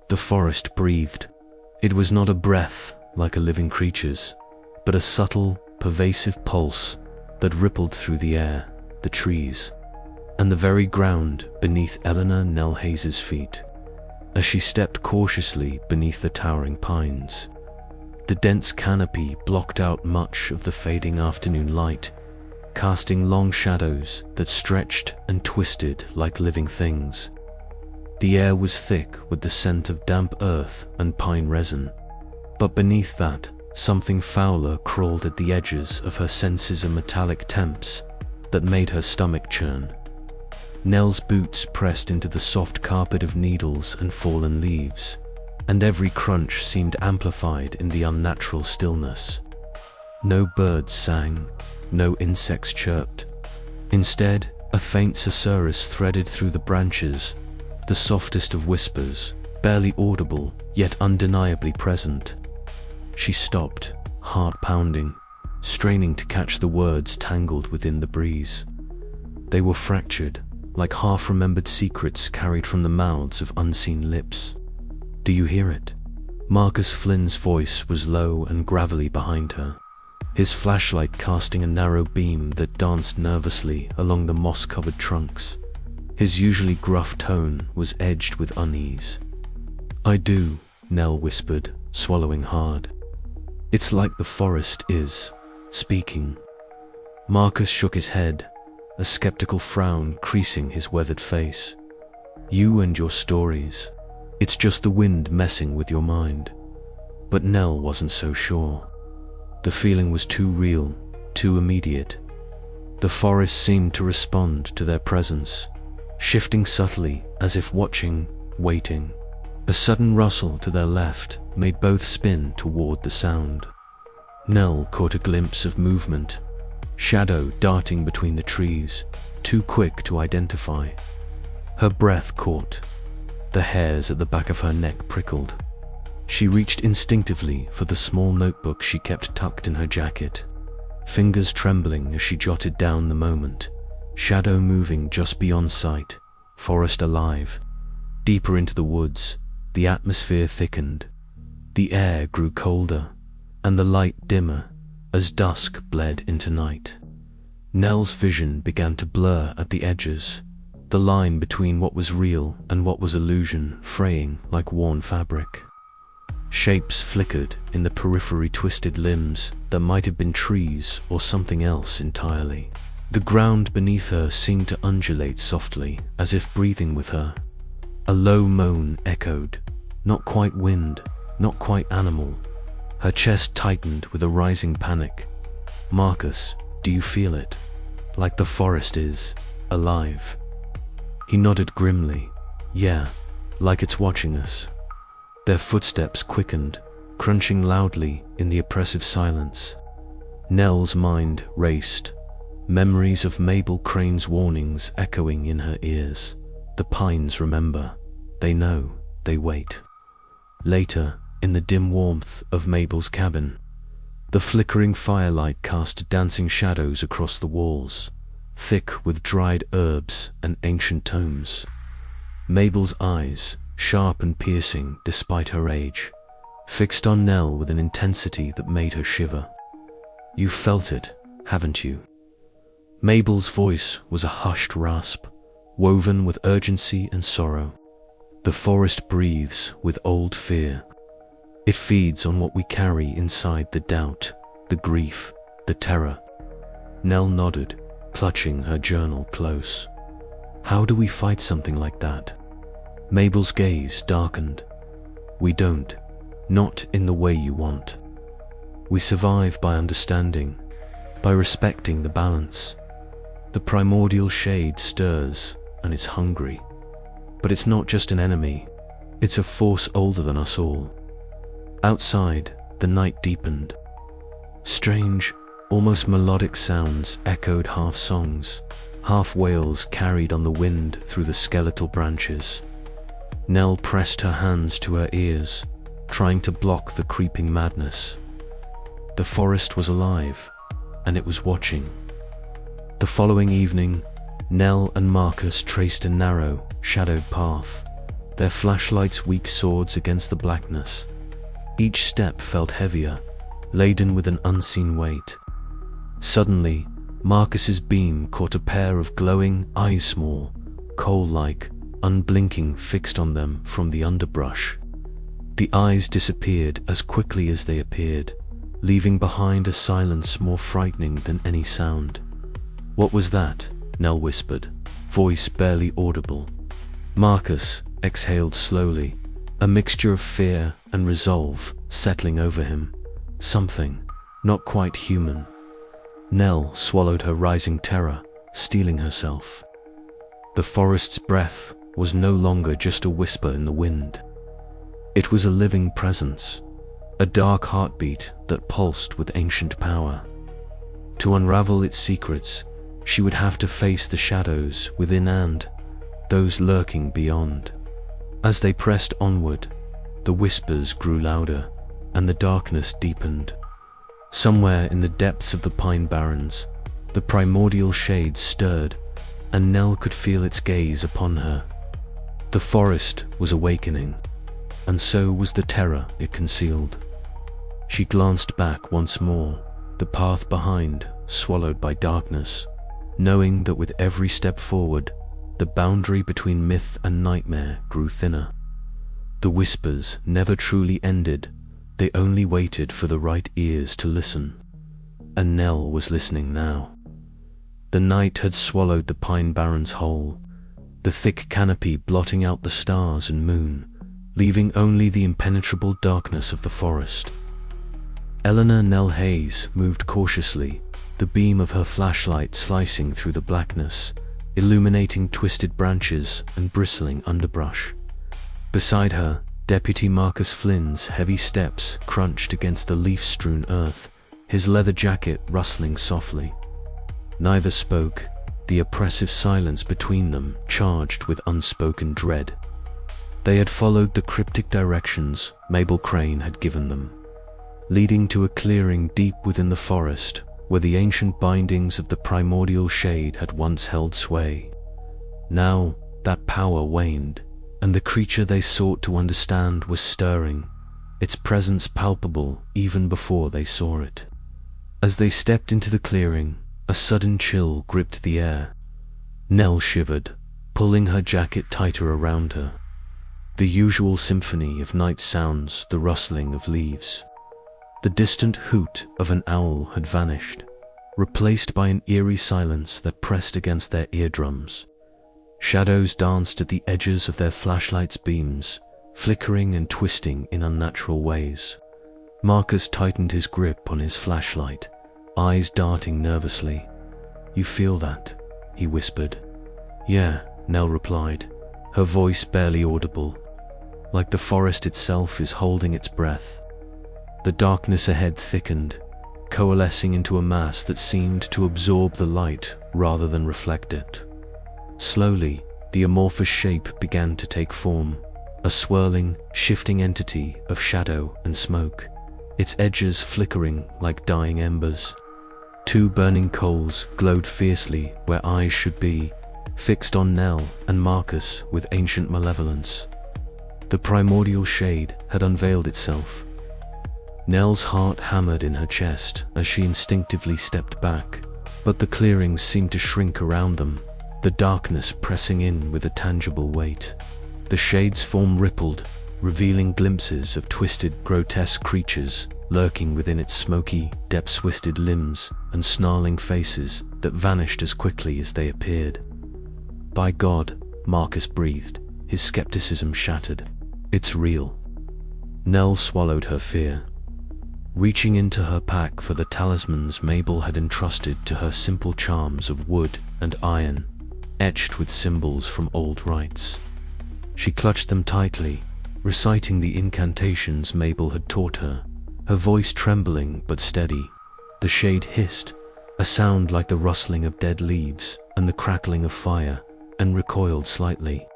The forest breathed. It was not a breath like a living creature's, but a subtle, pervasive pulse that rippled through the air, the trees, and the very ground beneath Eleanor Nell Hayes's feet. As she stepped cautiously beneath the towering pines, the dense canopy blocked out much of the fading afternoon light, casting long shadows that stretched and twisted like living things. The air was thick with the scent of damp earth and pine resin, but beneath that, something fouler crawled at the edges of her senses, a metallic temps that made her stomach churn. Nell's boots pressed into the soft carpet of needles and fallen leaves, and every crunch seemed amplified in the unnatural stillness. No birds sang, no insects chirped. Instead, a faint susurrus threaded through the branches, the softest of whispers, barely audible, yet undeniably present. She stopped, heart pounding, straining to catch the words tangled within the breeze. They were fractured, like half-remembered secrets carried from the mouths of unseen lips. "Do you hear it?" Marcus Flynn's voice was low and gravelly behind her, his flashlight casting a narrow beam that danced nervously along the moss-covered trunks. His usually gruff tone was edged with unease. "I do," Nell whispered, swallowing hard. "It's like the forest is speaking." Marcus shook his head, a skeptical frown creasing his weathered face. "You and your stories. It's just the wind messing with your mind." But Nell wasn't so sure. The feeling was too real, too immediate. The forest seemed to respond to their presence, shifting subtly as if watching, waiting. A sudden rustle to their left made both spin toward the sound. Nell caught a glimpse of movement, shadow darting between the trees, too quick to identify. Her breath caught. The hairs at the back of her neck prickled. She reached instinctively for the small notebook she kept tucked in her jacket, fingers trembling as she jotted down the moment. Shadow moving just beyond sight, forest alive. Deeper into the woods, the atmosphere thickened. The air grew colder, and the light dimmer as dusk bled into night. Nell's vision began to blur at the edges, the line between what was real and what was illusion fraying like worn fabric. Shapes flickered in the periphery, twisted limbs that might have been trees or something else entirely. The ground beneath her seemed to undulate softly, as if breathing with her. A low moan echoed, not quite wind, not quite animal. Her chest tightened with a rising panic. "Marcus, do you feel it? Like the forest is alive?" He nodded grimly. "Yeah, like it's watching us." Their footsteps quickened, crunching loudly in the oppressive silence. Nell's mind raced, memories of Mabel Crane's warnings echoing in her ears. The pines remember. They know. They wait. Later, in the dim warmth of Mabel's cabin, the flickering firelight cast dancing shadows across the walls, thick with dried herbs and ancient tomes. Mabel's eyes, sharp and piercing despite her age, fixed on Nell with an intensity that made her shiver. "You've felt it, haven't you?" Mabel's voice was a hushed rasp, woven with urgency and sorrow. "The forest breathes with old fear. It feeds on what we carry inside, the doubt, the grief, the terror." Nell nodded, clutching her journal close. "How do we fight something like that?" Mabel's gaze darkened. "We don't. Not in the way you want. We survive by understanding, by respecting the balance. The primordial shade stirs, and it's hungry. But it's not just an enemy. It's a force older than us all." Outside, the night deepened. Strange, almost melodic sounds echoed, half songs, half wails carried on the wind through the skeletal branches. Nell pressed her hands to her ears, trying to block the creeping madness. The forest was alive, and it was watching. The following evening, Nell and Marcus traced a narrow, shadowed path, their flashlights weak swords against the blackness. Each step felt heavier, laden with an unseen weight. Suddenly, Marcus's beam caught a pair of glowing eyes, small, coal-like, unblinking, fixed on them from the underbrush. The eyes disappeared as quickly as they appeared, leaving behind a silence more frightening than any sound. "What was that?" Nell whispered, voice barely audible. Marcus exhaled slowly, a mixture of fear and resolve settling over him. Something not quite human. Nell swallowed her rising terror, steeling herself. The forest's breath was no longer just a whisper in the wind. It was a living presence, a dark heartbeat that pulsed with ancient power. To unravel its secrets, she would have to face the shadows within and those lurking beyond. As they pressed onward, the whispers grew louder, and the darkness deepened. Somewhere in the depths of the Pine Barrens, the primordial shade stirred, and Nell could feel its gaze upon her. The forest was awakening, and so was the terror it concealed. She glanced back once more, the path behind swallowed by darkness, knowing that with every step forward, the boundary between myth and nightmare grew thinner. The whispers never truly ended, they only waited for the right ears to listen. And Nell was listening now. The night had swallowed the Pine Barrens whole, the thick canopy blotting out the stars and moon, leaving only the impenetrable darkness of the forest. Eleanor Nell Hayes moved cautiously, the beam of her flashlight slicing through the blackness, illuminating twisted branches and bristling underbrush. Beside her, Deputy Marcus Flynn's heavy steps crunched against the leaf-strewn earth, his leather jacket rustling softly. Neither spoke, the oppressive silence between them charged with unspoken dread. They had followed the cryptic directions Mabel Crane had given them, leading to a clearing deep within the forest where the ancient bindings of the primordial shade had once held sway. Now, that power waned, and the creature they sought to understand was stirring, its presence palpable even before they saw it. As they stepped into the clearing, a sudden chill gripped the air. Nell shivered, pulling her jacket tighter around her. The usual symphony of night sounds, the rustling of leaves. The distant hoot of an owl had vanished, replaced by an eerie silence that pressed against their eardrums. Shadows danced at the edges of their flashlights' beams, flickering and twisting in unnatural ways. Marcus tightened his grip on his flashlight, eyes darting nervously. "You feel that?" he whispered. "Yeah," Nell replied, her voice barely audible. "Like the forest itself is holding its breath." The darkness ahead thickened, coalescing into a mass that seemed to absorb the light rather than reflect it. Slowly, the amorphous shape began to take form, a swirling, shifting entity of shadow and smoke, its edges flickering like dying embers. Two burning coals glowed fiercely where eyes should be, fixed on Nell and Marcus with ancient malevolence. The primordial shade had unveiled itself. Nell's heart hammered in her chest as she instinctively stepped back, but the clearings seemed to shrink around them, the darkness pressing in with a tangible weight. The shade's form rippled, revealing glimpses of twisted, grotesque creatures lurking within its smoky, depth-twisted limbs and snarling faces that vanished as quickly as they appeared. "By God," Marcus breathed, his skepticism shattered. "It's real." Nell swallowed her fear. Reaching into her pack for the talismans Mabel had entrusted to her simple charms of wood and iron, etched with symbols from old rites. She clutched them tightly, reciting the incantations Mabel had taught her, her voice trembling but steady. The shade hissed, a sound like the rustling of dead leaves and the crackling of fire, and recoiled slightly.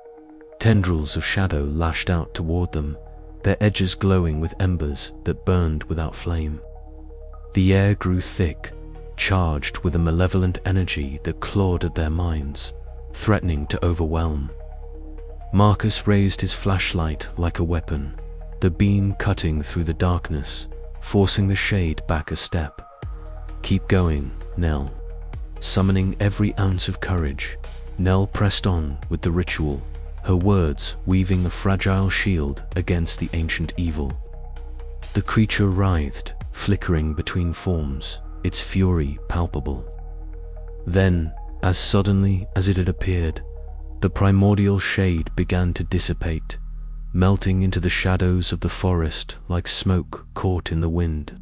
Tendrils of shadow lashed out toward them, their edges glowing with embers that burned without flame. The air grew thick, charged with a malevolent energy that clawed at their minds, threatening to overwhelm. Marcus raised his flashlight like a weapon, the beam cutting through the darkness, forcing the shade back a step. "Keep going, Nell." Summoning every ounce of courage, Nell pressed on with the ritual, her words weaving a fragile shield against the ancient evil. The creature writhed, flickering between forms, its fury palpable. Then, as suddenly as it had appeared, the primordial shade began to dissipate, melting into the shadows of the forest like smoke caught in the wind.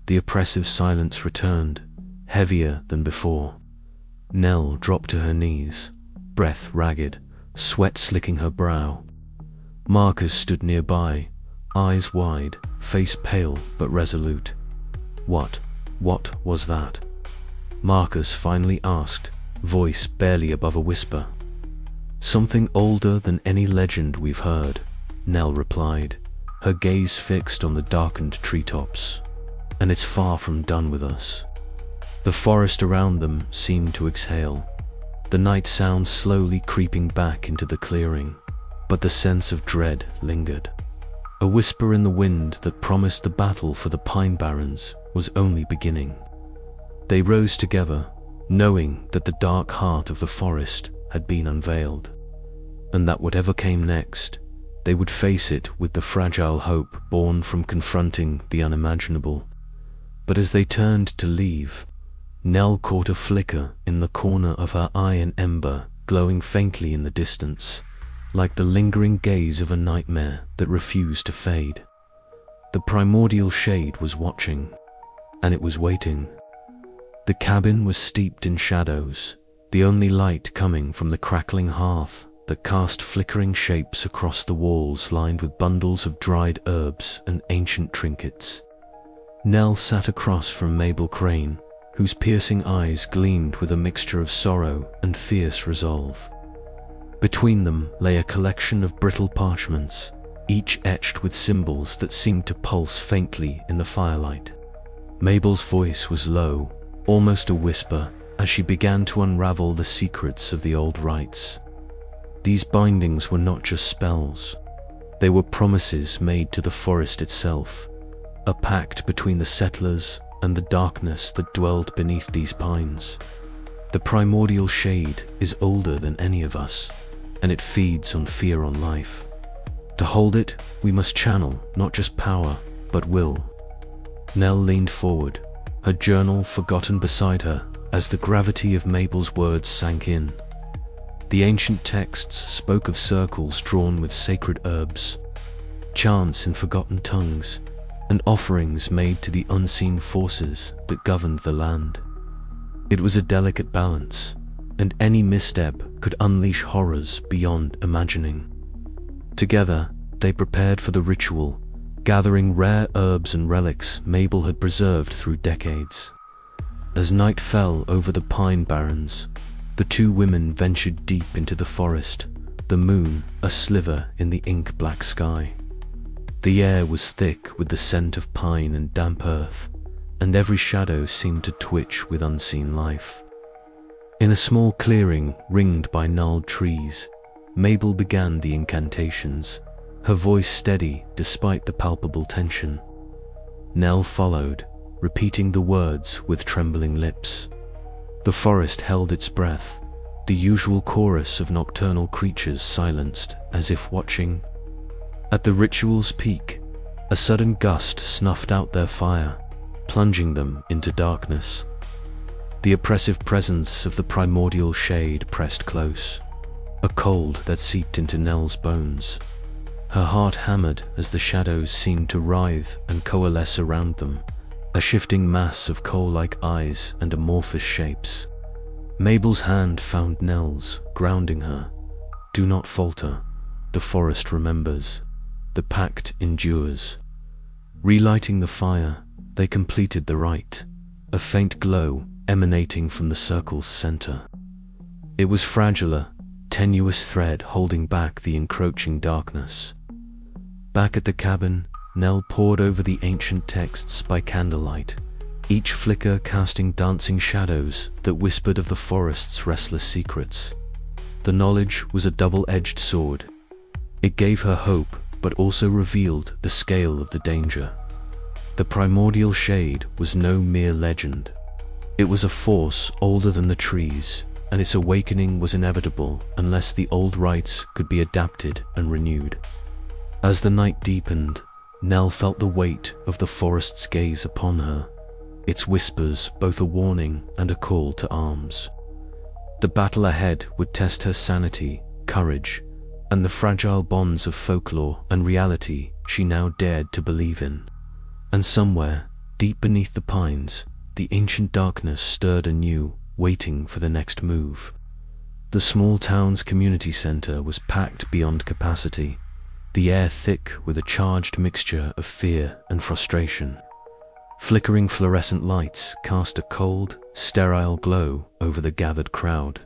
The oppressive silence returned, heavier than before. Nell dropped to her knees, breath ragged, sweat slicking her brow. Marcus stood nearby, eyes wide, face pale but resolute. What was that?" Marcus finally asked, voice barely above a whisper. "Something older than any legend we've heard," Nell replied, her gaze fixed on the darkened treetops. "And it's far from done with us." The forest around them seemed to exhale, the night sound slowly creeping back into the clearing, but the sense of dread lingered. A whisper in the wind that promised the battle for the Pine Barrens was only beginning. They rose together, knowing that the dark heart of the forest had been unveiled, and that whatever came next, they would face it with the fragile hope born from confronting the unimaginable. But as they turned to leave, Nell caught a flicker in the corner of her eye, an ember glowing faintly in the distance, like the lingering gaze of a nightmare that refused to fade. The primordial shade was watching, and it was waiting. The cabin was steeped in shadows, the only light coming from the crackling hearth that cast flickering shapes across the walls lined with bundles of dried herbs and ancient trinkets. Nell sat across from Mabel Crane, whose piercing eyes gleamed with a mixture of sorrow and fierce resolve. Between them lay a collection of brittle parchments, each etched with symbols that seemed to pulse faintly in the firelight. Mabel's voice was low, almost a whisper, as she began to unravel the secrets of the old rites. These bindings were not just spells. They were promises made to the forest itself, a pact between the settlers and the darkness that dwelled beneath these pines. The primordial shade is older than any of us, and it feeds on fear on life. To hold it, we must channel not just power, but will. Nell leaned forward, her journal forgotten beside her as the gravity of Mabel's words sank in. The ancient texts spoke of circles drawn with sacred herbs, chants in forgotten tongues, and offerings made to the unseen forces that governed the land. It was a delicate balance, and any misstep could unleash horrors beyond imagining. Together, they prepared for the ritual, gathering rare herbs and relics Mabel had preserved through decades. As night fell over the Pine Barrens, the two women ventured deep into the forest, the moon a sliver in the ink-black sky. The air was thick with the scent of pine and damp earth, and every shadow seemed to twitch with unseen life. In a small clearing ringed by gnarled trees, Mabel began the incantations, her voice steady despite the palpable tension. Nell followed, repeating the words with trembling lips. The forest held its breath, the usual chorus of nocturnal creatures silenced as if watching. At the ritual's peak, a sudden gust snuffed out their fire, plunging them into darkness. The oppressive presence of the primordial shade pressed close, a cold that seeped into Nell's bones. Her heart hammered as the shadows seemed to writhe and coalesce around them, a shifting mass of coal-like eyes and amorphous shapes. Mabel's hand found Nell's, grounding her. "Do not falter. The forest remembers. The pact endures." Relighting the fire, they completed the rite, a faint glow emanating from the circle's center. It was fragile, a tenuous thread holding back the encroaching darkness. Back at the cabin, Nell pored over the ancient texts by candlelight, each flicker casting dancing shadows that whispered of the forest's restless secrets. The knowledge was a double-edged sword. It gave her hope, but also revealed the scale of the danger. The primordial shade was no mere legend. It was a force older than the trees, and its awakening was inevitable unless the old rites could be adapted and renewed. As the night deepened, Nell felt the weight of the forest's gaze upon her, its whispers both a warning and a call to arms. The battle ahead would test her sanity, courage, and the fragile bonds of folklore and reality she now dared to believe in. And somewhere, deep beneath the pines, the ancient darkness stirred anew, waiting for the next move. The small town's community center was packed beyond capacity, the air thick with a charged mixture of fear and frustration. Flickering fluorescent lights cast a cold, sterile glow over the gathered crowd,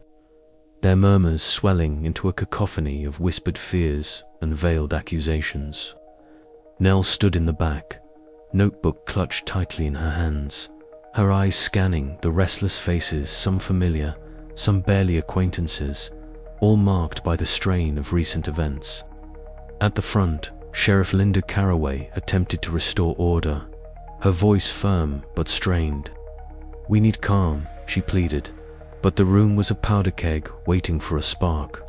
their murmurs swelling into a cacophony of whispered fears and veiled accusations. Nell stood in the back, notebook clutched tightly in her hands, her eyes scanning the restless faces, some familiar, some barely acquaintances, all marked by the strain of recent events. At the front, Sheriff Linda Caraway attempted to restore order, her voice firm but strained. "We need calm," she pleaded, but the room was a powder keg waiting for a spark.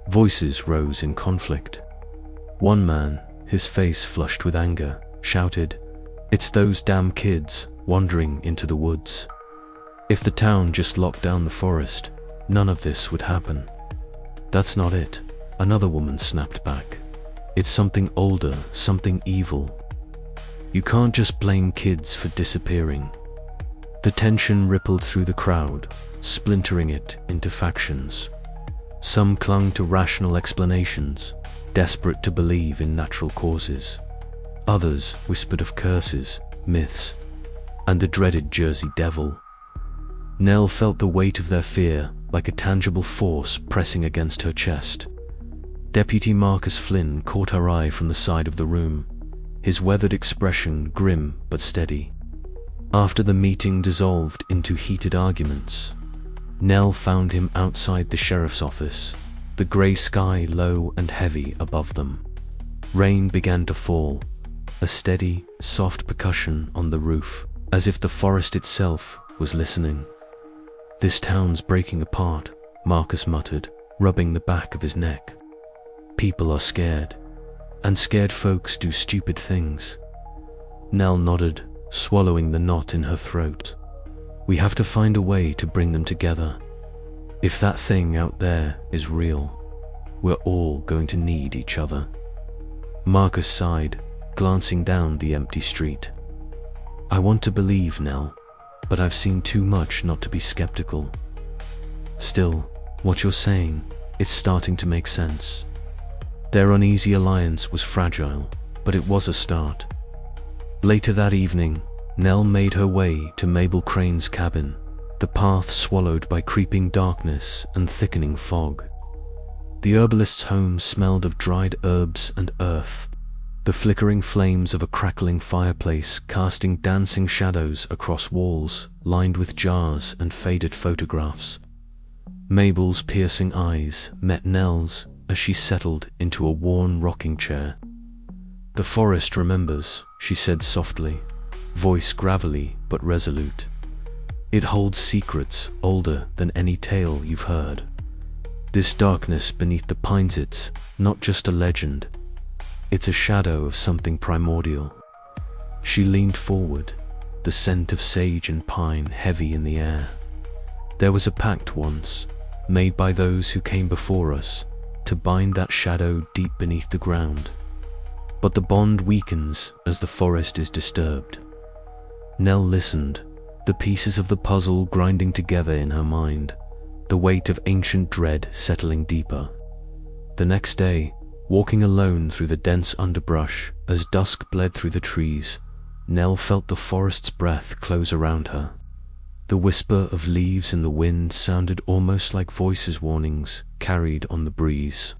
Voices rose in conflict. One man, his face flushed with anger, shouted, "It's those damn kids wandering into the woods. If the town just locked down the forest, none of this would happen." "That's not it," another woman snapped back. "It's something older, something evil. You can't just blame kids for disappearing." The tension rippled through the crowd, splintering it into factions. Some clung to rational explanations, desperate to believe in natural causes. Others whispered of curses, myths, and the dreaded Jersey Devil. Nell felt the weight of their fear like a tangible force pressing against her chest. Deputy Marcus Flynn caught her eye from the side of the room, his weathered expression grim but steady. After the meeting dissolved into heated arguments, Nell found him outside the sheriff's office, the grey sky low and heavy above them. Rain began to fall, a steady, soft percussion on the roof, as if the forest itself was listening. "This town's breaking apart," Marcus muttered, rubbing the back of his neck. "People are scared, and scared folks do stupid things." Nell nodded, swallowing the knot in her throat. "We have to find a way to bring them together. If that thing out there is real, we're all going to need each other." Marcus sighed, glancing down the empty street. "I want to believe, Nell, but I've seen too much not to be skeptical. Still, what you're saying, it's starting to make sense." Their uneasy alliance was fragile, but it was a start. Later that evening, Nell made her way to Mabel Crane's cabin, the path swallowed by creeping darkness and thickening fog. The herbalist's home smelled of dried herbs and earth, the flickering flames of a crackling fireplace casting dancing shadows across walls lined with jars and faded photographs. Mabel's piercing eyes met Nell's as she settled into a worn rocking chair. "The forest remembers," she said softly, voice gravelly but resolute. "It holds secrets older than any tale you've heard. This darkness beneath the pines, it's not just a legend. It's a shadow of something primordial." She leaned forward, the scent of sage and pine heavy in the air. "There was a pact once, made by those who came before us, to bind that shadow deep beneath the ground. But the bond weakens as the forest is disturbed." Nell listened, the pieces of the puzzle grinding together in her mind, the weight of ancient dread settling deeper. The next day, walking alone through the dense underbrush as dusk bled through the trees, Nell felt the forest's breath close around her. The whisper of leaves in the wind sounded almost like voices' warnings carried on the breeze.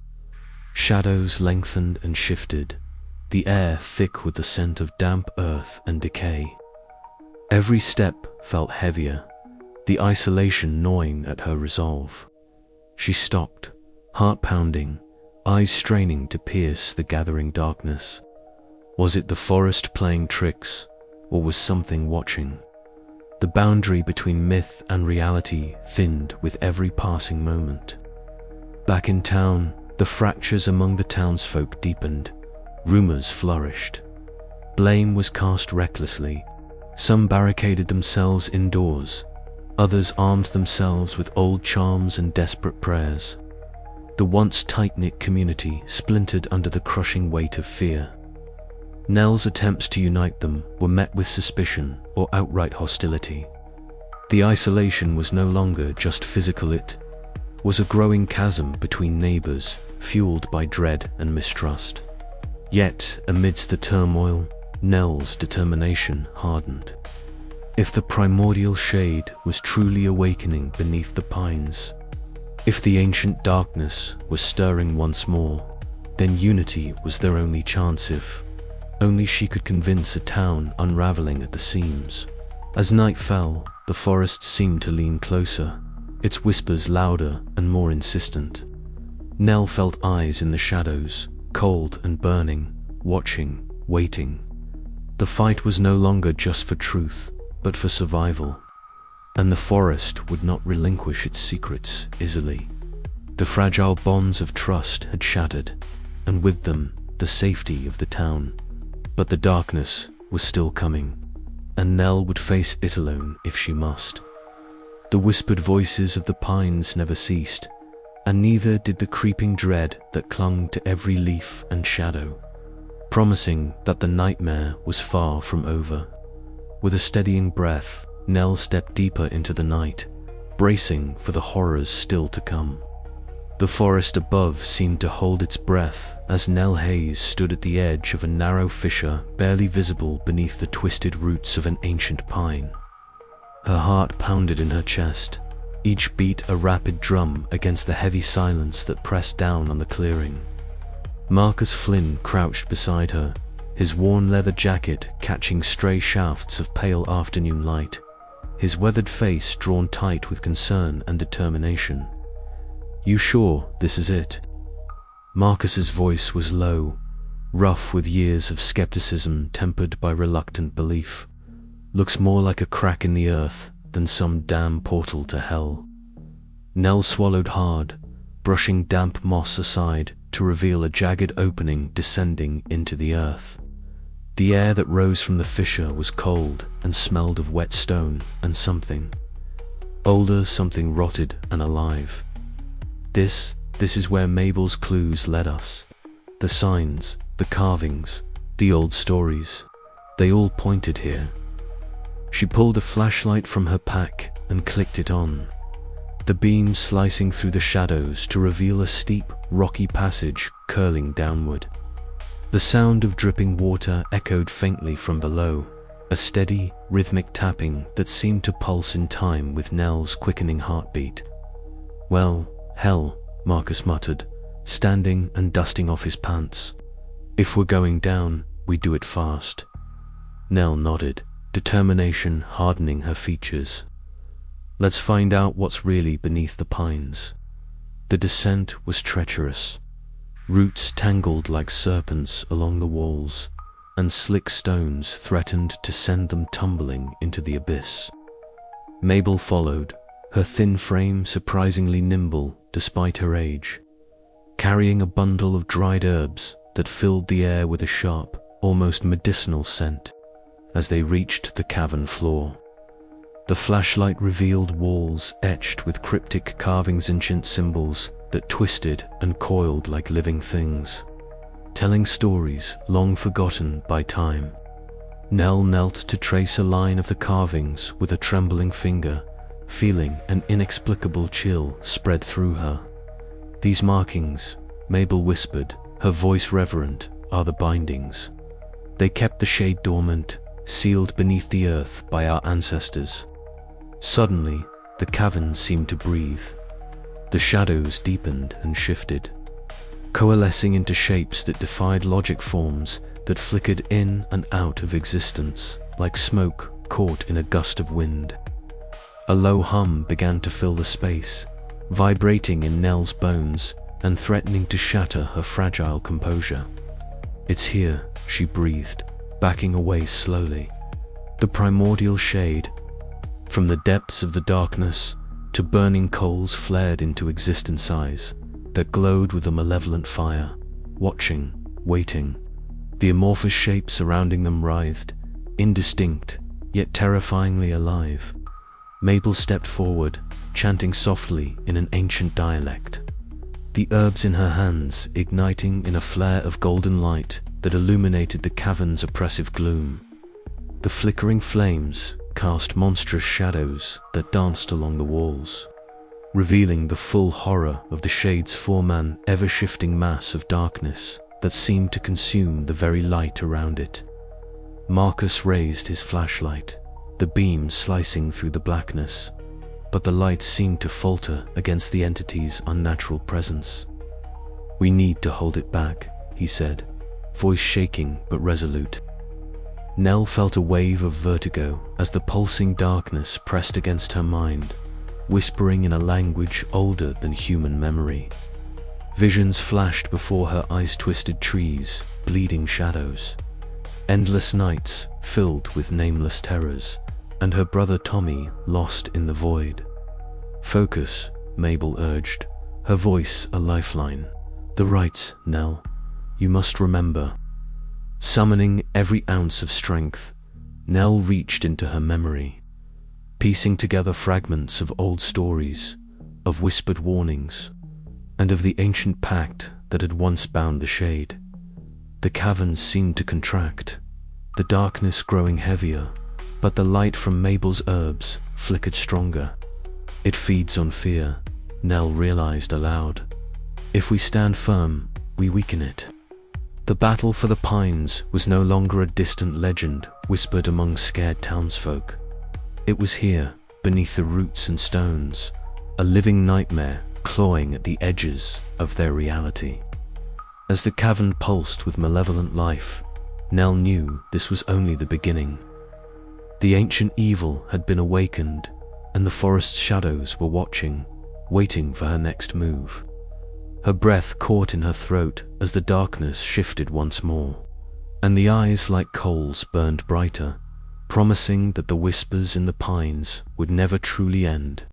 Shadows lengthened and shifted, the air thick with the scent of damp earth and decay. Every step felt heavier, the isolation gnawing at her resolve. She stopped, heart pounding, eyes straining to pierce the gathering darkness. Was it the forest playing tricks, or was something watching? The boundary between myth and reality thinned with every passing moment. Back in town, the fractures among the townsfolk deepened. Rumors flourished. Blame was cast recklessly. Some barricaded themselves indoors. Others armed themselves with old charms and desperate prayers. The once tight-knit community splintered under the crushing weight of fear. Nell's attempts to unite them were met with suspicion or outright hostility. The isolation was no longer just physical, it was a growing chasm between neighbors, fueled by dread and mistrust. Yet, amidst the turmoil, Nell's determination hardened. If the primordial shade was truly awakening beneath the pines, if the ancient darkness was stirring once more, then unity was their only chance. If only she could convince a town unraveling at the seams. As night fell, the forest seemed to lean closer, its whispers louder and more insistent. Nell felt eyes in the shadows, cold and burning, watching, waiting. The fight was no longer just for truth, but for survival. And the forest would not relinquish its secrets easily. The fragile bonds of trust had shattered, and with them, the safety of the town. But the darkness was still coming, and Nell would face it alone if she must. The whispered voices of the pines never ceased, and neither did the creeping dread that clung to every leaf and shadow, promising that the nightmare was far from over. With a steadying breath, Nell stepped deeper into the night, bracing for the horrors still to come. The forest above seemed to hold its breath as Nell Hayes stood at the edge of a narrow fissure barely visible beneath the twisted roots of an ancient pine. Her heart pounded in her chest, each beat a rapid drum against the heavy silence that pressed down on the clearing. Marcus Flynn crouched beside her, his worn leather jacket catching stray shafts of pale afternoon light, his weathered face drawn tight with concern and determination. "You sure this is it?" Marcus's voice was low, rough with years of skepticism tempered by reluctant belief. "Looks more like a crack in the earth than some damn portal to hell." Nell swallowed hard, brushing damp moss aside to reveal a jagged opening descending into the earth. The air that rose from the fissure was cold and smelled of wet stone and something older, something rotted and alive. This is where Mabel's clues led us. The signs, the carvings, the old stories, they all pointed here. She pulled a flashlight from her pack and clicked it on, the beam slicing through the shadows to reveal a steep, rocky passage curling downward. The sound of dripping water echoed faintly from below, a steady, rhythmic tapping that seemed to pulse in time with Nell's quickening heartbeat. "Well, hell," Marcus muttered, standing and dusting off his pants. "If we're going down, we do it fast." Nell nodded, determination hardening her features. "Let's find out what's really beneath the pines." The descent was treacherous. Roots tangled like serpents along the walls, and slick stones threatened to send them tumbling into the abyss. Mabel followed, her thin frame surprisingly nimble despite her age, carrying a bundle of dried herbs that filled the air with a sharp, almost medicinal scent. As they reached the cavern floor, the flashlight revealed walls etched with cryptic carvings, ancient symbols that twisted and coiled like living things, telling stories long forgotten by time. Nell knelt to trace a line of the carvings with a trembling finger, feeling an inexplicable chill spread through her. "These markings," Mabel whispered, her voice reverent, "are the bindings. They kept the shade dormant, sealed beneath the earth by our ancestors." Suddenly, the cavern seemed to breathe. The shadows deepened and shifted, coalescing into shapes that defied logic, forms that flickered in and out of existence like smoke caught in a gust of wind. A low hum began to fill the space, vibrating in Nell's bones, and threatening to shatter her fragile composure. "It's here," she breathed, backing away slowly. The primordial shade, from the depths of the darkness to burning coals flared into existence, eyes that glowed with a malevolent fire, watching, waiting. The amorphous shape surrounding them writhed, indistinct, yet terrifyingly alive. Mabel stepped forward, chanting softly in an ancient dialect, the herbs in her hands igniting in a flare of golden light that illuminated the cavern's oppressive gloom. The flickering flames cast monstrous shadows that danced along the walls, revealing the full horror of the shade's four-man, ever-shifting mass of darkness that seemed to consume the very light around it. Marcus raised his flashlight, the beam slicing through the blackness, but the light seemed to falter against the entity's unnatural presence. "We need to hold it back," he said, voice shaking but resolute. Nell felt a wave of vertigo as the pulsing darkness pressed against her mind, whispering in a language older than human memory. Visions flashed before her eyes: twisted trees, bleeding shadows, endless nights filled with nameless terrors, and her brother Tommy lost in the void. "Focus," Mabel urged, her voice a lifeline. "The rites, Nell. You must remember." Summoning every ounce of strength, Nell reached into her memory, piecing together fragments of old stories, of whispered warnings, and of the ancient pact that had once bound the shade. The caverns seemed to contract, the darkness growing heavier, but the light from Mabel's herbs flickered stronger. "It feeds on fear," Nell realized aloud. "If we stand firm, we weaken it." The battle for the Pines was no longer a distant legend whispered among scared townsfolk. It was here, beneath the roots and stones, a living nightmare clawing at the edges of their reality. As the cavern pulsed with malevolent life, Nell knew this was only the beginning. The ancient evil had been awakened, and the forest's shadows were watching, waiting for her next move. Her breath caught in her throat as the darkness shifted once more, and the eyes like coals burned brighter, promising that the whispers in the pines would never truly end.